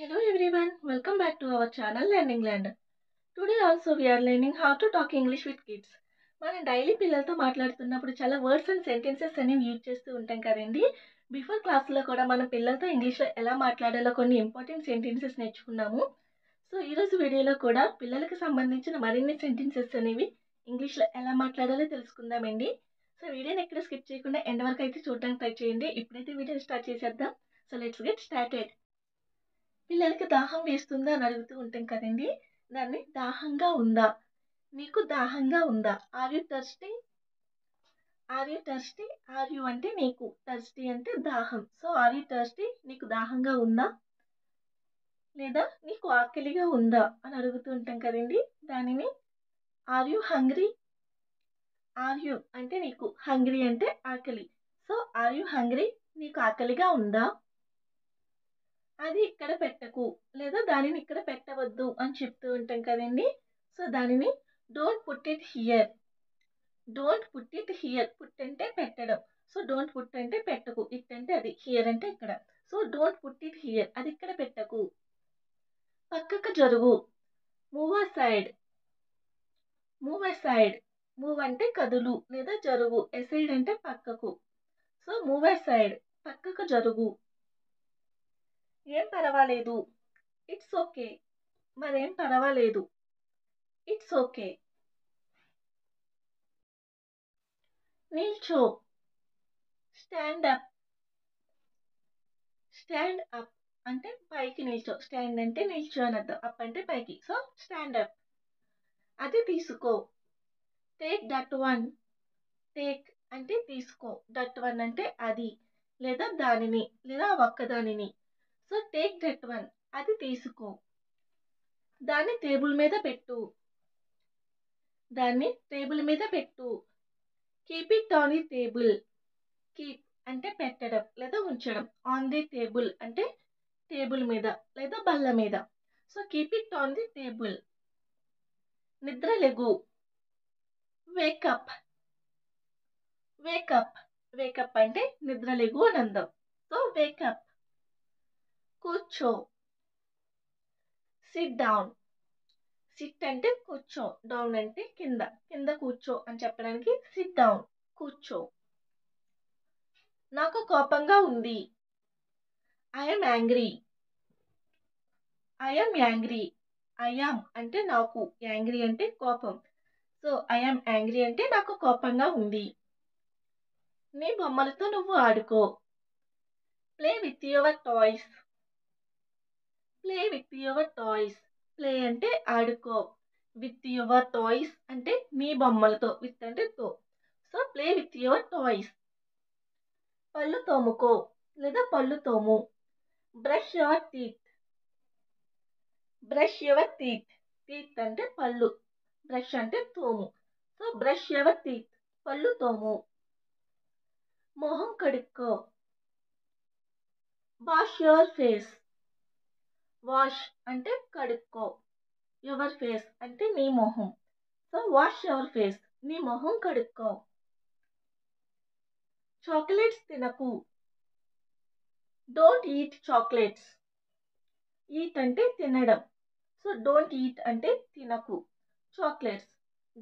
Hello everyone, welcome back to our channel Learning Land. Today also we are learning how to talk English with kids. మనం daily పిల్లలతో మాట్లాడుతున్నప్పుడు చాలా words and sentences అనేవి use చేస్తూ ఉంటాం కదండి. Before క్లాస్లో కూడా మనం పిల్లలతో ఇంగ్లీష్లో ఎలా మాట్లాడాలో కొన్ని ఇంపార్టెంట్ సెంటెన్సెస్ నేర్చుకున్నాము. సో ఈరోజు వీడియోలో కూడా పిల్లలకు సంబంధించిన మరిన్ని సెంటెన్సెస్ అనేవి ఇంగ్లీష్లో ఎలా మాట్లాడాలో తెలుసుకుందామండి. సో వీడియోని ఎక్కడ స్కిప్ చేయకుండా ఎండ్ వరకు అయితే చూడడానికి ట్రై చేయండి. ఇప్పుడైతే వీడియోని స్టార్ట్ చేసేద్దాం. So let's get started. పిల్లలకి దాహం వేస్తుందా అని అడుగుతూ ఉంటాం కదండి. దాన్ని దాహంగా ఉందా, నీకు దాహంగా ఉందా, are you thirsty, are you thirsty, are you అంటే నీకు, థర్స్టీ అంటే దాహం. సో ఆర్ యూ థర్స్టీ, నీకు దాహంగా ఉందా, లేదా నీకు ఆకలిగా ఉందా అని అడుగుతూ ఉంటాం కదండి. దానిని are you hungry, are you అంటే నీకు, హంగ్రీ అంటే ఆకలి. సో ఆర్ యూ హంగ్రీ, నీకు ఆకలిగా ఉందా. అది ఇక్కడ పెట్టకు, లేదా దానిని ఇక్కడ పెట్టవద్దు అని చెప్తూ ఉంటాం కదండి. సో దానిని don't put it here, don't put it here, put అంటే పెట్టడం. సో డోంట్ పుట్ అంటే పెట్టకు, ఇట్ అంటే అది, హియర్ అంటే ఇక్కడ. So don't put it here, అది ఇక్కడ పెట్టకు. పక్కకు జరుగు, move aside, move aside, move అంటే కదులు లేదా జరుగు, అసైడ్ అంటే పక్కకు. సో మూవ్ అసైడ్, పక్కకు జరుగు. ఏం పర్వాలేదు, ఇట్స్ ఓకే, మరేం పర్వాలేదు, ఇట్స్ ఓకే. నిల్చో, స్టాండ్ అప్, స్టాండ్ అప్ అంటే పైకి నిల్చో, స్టాండ్ అంటే నిల్చో అని అర్థం, అప్ అంటే పైకి. So stand up. అది తీసుకో, టేక్ దట్ వన్, టేక్ అంటే తీసుకో, దట్ వన్ అంటే అది లేదా దానిని లేదా ఒక్కదానిని. సో టేక్ దట్ వన్, అది తీసుకో. దాన్ని టేబుల్ మీద పెట్టు, దాన్ని టేబుల్ మీద పెట్టు. Keep it on the table, keep అంటే పెట్టడం లేదా ఉంచడం, ఆన్ ది టేబుల్ అంటే టేబుల్ మీద లేదా బల్ల మీద. So keep it on the table. నిద్ర లెగు, వేకప్, వేకప్, వేకప్ అంటే నిద్ర లెగు అని అర్థం. So wake up. కూర్చో, సిట్ డౌన్, సిట్ అంటే కూర్చో, డౌన్ అంటే కింద, కింద కూర్చో అని చెప్పడానికి సిట్ డౌన్, కూర్చో. నాకు కోపంగా ఉంది, I'm angry, I'm angry, I'm అంటే నాకు, యాంగ్రీ అంటే కోపం. సో ఐఎమ్ యాంగ్రీ అంటే నాకు కోపంగా ఉంది. నీ బొమ్మలతో నువ్వు ఆడుకో, play with your toys, play with your toys, play అంటే ఆడుకో, విత్ యువర్ టాయ్స్ అంటే నీ బొమ్మలతో, విత్ అంటే తో. So play with your toys. పళ్ళు తోముకో లేదా పళ్ళు తోము, brush your teeth, brush your teeth, teeth అంటే పళ్ళు, బ్రష్ అంటే తోము. సో బ్రష్ యువర్ టీత్, పళ్ళు తోము. మొహం కడుక్కో, వాష్ యువర్ ఫేస్, వాష్ అంటే కడుక్కో, యువర్ ఫేస్ అంటే నీ మొహం. సో వాష్ యువర్ ఫేస్, నీ మొహం కడుక్కో. చాక్లెట్స్ తినకు, డోంట్ ఈట్ చాక్లెట్స్, ఈట్ అంటే తినడం. సో డోంట్ ఈట్ అంటే తినకు, chocolates,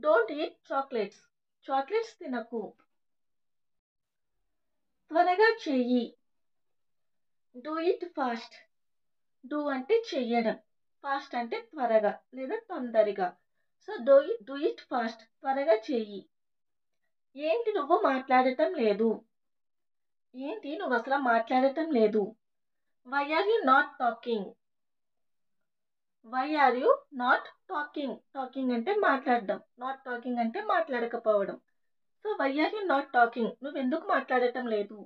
don't eat chocolates, chocolates తినకు. త్వరగా చెయ్యి, డూ ఇట్ ఫాస్ట్, డూ అంటే చెయ్యడం, ఫాస్ట్ అంటే త్వరగా లేదా తొందరగా. సో డూ ఇట్ ఫాస్ట్, త్వరగా చెయ్యి. ఏంటి నువ్వు మాట్లాడటం లేదు, ఏంటి నువ్వు అసలు మాట్లాడటం లేదు. Why are you not talking, why are you not talking, talking అంటే మాట్లాడడం, నాట్ టాకింగ్ అంటే మాట్లాడకపోవడం. So why are you not talking, నువ్వెందుకు మాట్లాడటం లేదు.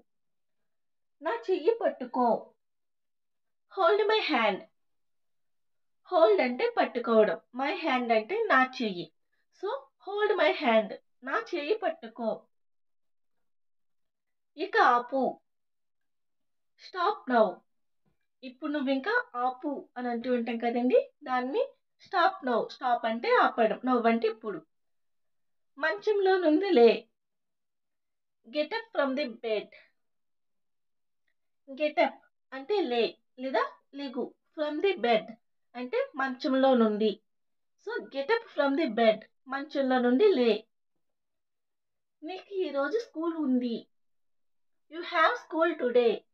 నా చెయ్యి పట్టుకో, హోల్డ్ మై హ్యాండ్, హోల్డ్ అంటే పట్టుకోవడం, మై హ్యాండ్ అంటే నా చెయ్యి. సో హోల్డ్ మై హ్యాండ్, నా చెయ్యి పట్టుకో. ఇక ఆపు, స్టాప్ నౌ, ఇప్పుడు నువ్వు ఇంకా ఆపు అని అంటూ ఉంటాం కదండి, దాన్ని స్టాప్ నౌ, స్టాప్ అంటే ఆపడం, నవ్వు అంటే ఇప్పుడు. మంచంలో నుండి లే, get up from the bed, getup అంటే లే లేదా లెగు, ఫ్రమ్ ది బెడ్ అంటే మంచంలో నుండి. So get up from the bed మంచంలో నుండి లే. నీకు ఈరోజు స్కూల్ ఉంది. You have school today.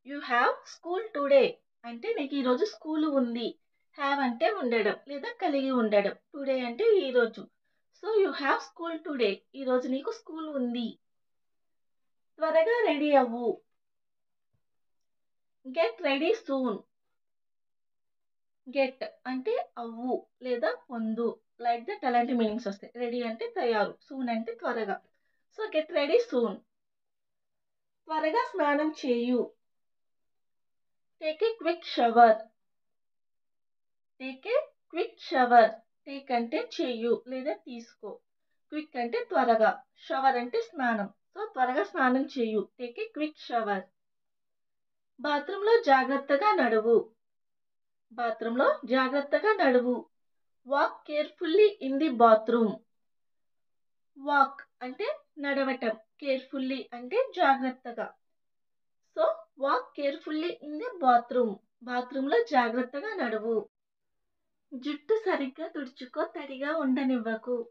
You have school today అంటే నీకు ఈరోజు స్కూల్ ఉంది. హ్యావ్ అంటే ఉండడం లేదా కలిగి ఉండడం. టుడే అంటే ఈరోజు. So you have school today. ఈరోజు నీకు స్కూల్ ఉంది. త్వరగా రెడీ అవ్వు. Get ready soon. గెట్ అంటే అవ్వు లేదా పొందు. లైక్ దట్ అలాంటి మీనింగ్స్ వస్తాయి. రెడీ అంటే తయారు. సూన్ అంటే త్వరగా. So get ready soon. త్వరగా స్నానం చేయు. Take a quick shower. Take a quick shower. Take అంటే చెయ్యు లేదా తీసుకో. క్విక్ అంటే త్వరగా. షవర్ అంటే స్నానం. సో త్వరగా స్నానం చేయు. Take a quick shower. బాత్రూంలో జాగ్రత్తగా నడువు. బాత్రూంలో జాగ్రత్తగా నడువు. Walk carefully in the bathroom. Walk అంటే నడవటం. కేర్ఫుల్లీ అంటే జాగ్రత్తగా. So walk carefully in the bathroom. బాత్రూంలో జాగ్రత్తగా నడువు. జుట్టు సరిగ్గా తుడుచుకో, తడిగా ఉండనివ్వకు.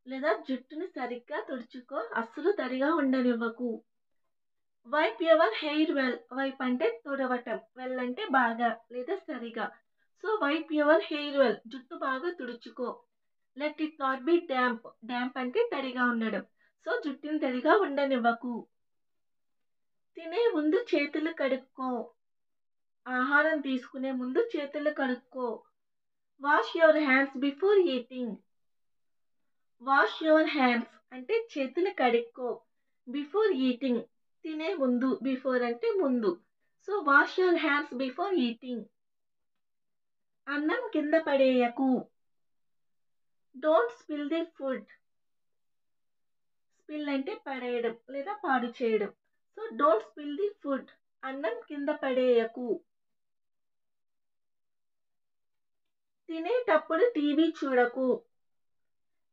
లేదా జుట్టుని సరిగ్గా తుడుచుకో, అస్సలు తడిగా ఉండనివ్వకు. Wipe your hair well. Wipe అంటే తుడవటం. వెల్ అంటే బాగా లేదా సరిగా. So wipe your hair well. జుట్టు బాగా తుడుచుకో. Let it not be damp. Damp అంటే తడిగా ఉండడం. సో జుట్టుని తడిగా ఉండనివ్వకు. తినే ముందు చేతులు కడుక్కో. ఆహారం తీసుకునే ముందు చేతులు కడుక్కో. Wash your hands before eating. Wash your hands అంటే చేతులు కడుక్కో. బిఫోర్ ఈటింగ్ తినే ముందు. బిఫోర్ అంటే ముందు. So wash your hands before eating. అన్నం కింద పడేయకు. Don't spill the food. Spill అంటే పడేయడం లేదా పాడు చేయడం. So don't spill the food. అన్నం కింద పడేయకు. తినేటప్పుడు టీవీ చూడకు.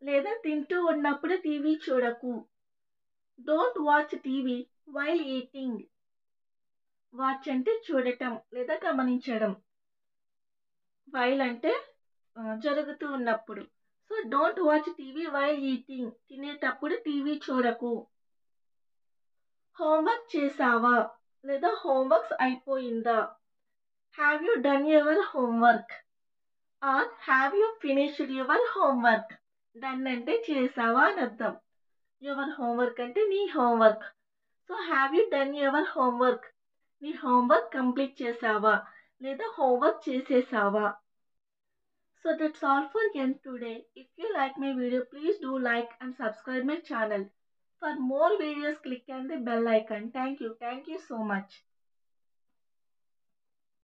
లేదా తింటూ ఉన్నప్పుడు టీవీ చూడకు. Don't watch TV while eating. Watch అంటే చూడటం లేదా గమనించడం. వైల్ అంటే జరుగుతూ ఉన్నప్పుడు. So don't watch TV while eating. తినేటప్పుడు టీవీ చూడకు. హోంవర్క్ చేసావా లేదా హోంవర్క్స్ అయిపోయిందా. Have you done your homework or have you finished your homework. Done అంటే చేసావా అని అర్థం. యువర్ హోంవర్క్ అంటే నీ హోంవర్క్. So have you done your homework. నీ హోంవర్క్ కంప్లీట్ చేసావా లేదా హోంవర్క్ చేసేసావా. So that's all for again today. If you like my video, please do like and subscribe my channel. For more videos, click on the bell icon. Thank you. Thank you so much.